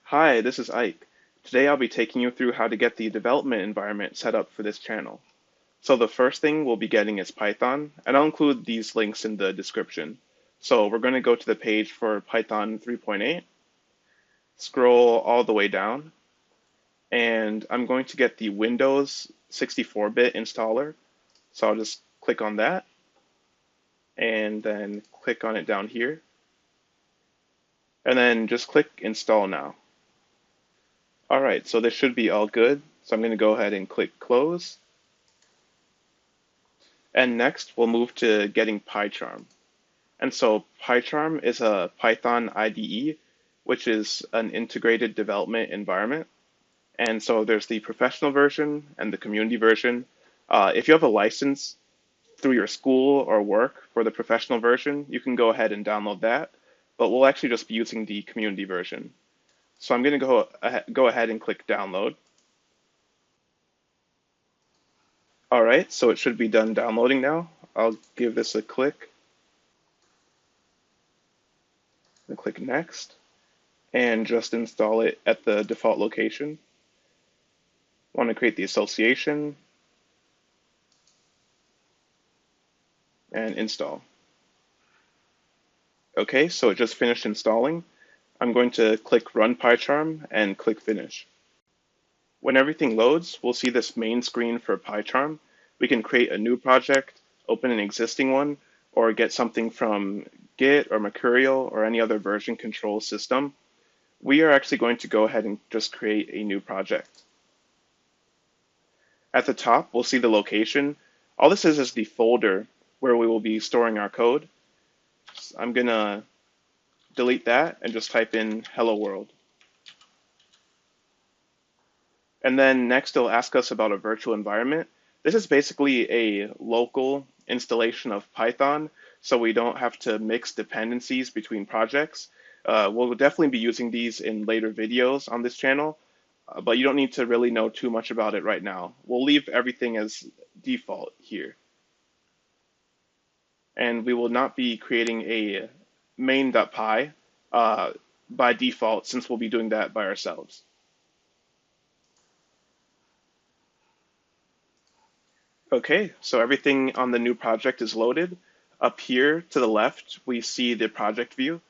Hi, this is Ike. Today I'll be taking you through how to get the development environment set up for this channel. So the first thing we'll be getting is Python, and I'll include these links in the description. So we're going to go to the page for Python 3.8, scroll all the way down, and I'm going to get the Windows 64-bit installer. So I'll just click on that, and then click on it down here, and then just click Install Now. All right, so this should be all good. So I'm going to go ahead and click Close. And next, we'll move to getting PyCharm. And so PyCharm is a Python IDE, which is an integrated development environment. And so there's the professional version and the community version. If you have a license through your school or work for the professional version, you can go ahead and download that. But we'll actually just be using the community version. So I'm going to go ahead and click Download. All right, so it should be done downloading now. I'll give this a click and click Next and just install it at the default location. Want to create the association and install. Okay, so it just finished installing. I'm going to click Run PyCharm and click Finish. When everything loads, we'll see this main screen for PyCharm. We can create a new project, open an existing one, or get something from Git or Mercurial or any other version control system. We are actually going to go ahead and just create a new project. At the top, we'll see the location. All this is the folder where we will be storing our code. So I'm going to delete that and just type in hello world. And then next it'll ask us about a virtual environment. This is basically a local installation of Python, so we don't have to mix dependencies between projects. We'll definitely be using these in later videos on this channel, but you don't need to really know too much about it right now. We'll leave everything as default here. And we will not be creating a main.py by default, since we'll be doing that by ourselves. Okay, so everything on the new project is loaded. Up here to the left, we see the project view.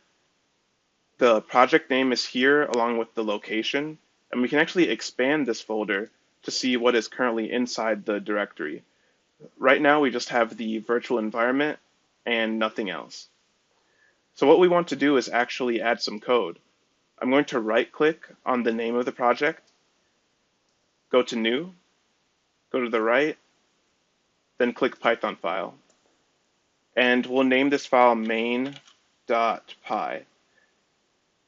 The project name is here along with the location, and we can actually expand this folder to see what is currently inside the directory. Right now, we just have the virtual environment and nothing else. So what we want to do is actually add some code. I'm going to right-click on the name of the project, go to New, go to the right, then click Python file. And we'll name this file main.py.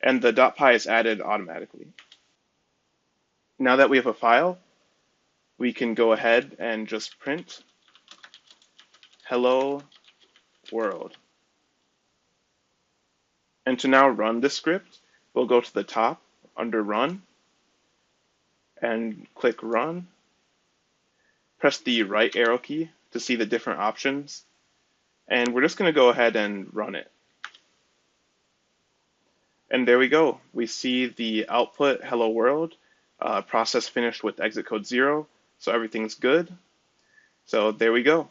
And the .py is added automatically. Now that we have a file, we can go ahead and just print hello world. And to now run this script, we'll go to the top under Run and click Run. Press the right arrow key to see the different options. And we're just going to go ahead and run it. And there we go. We see the output hello world, process finished with exit code 0. So everything's good. So there we go.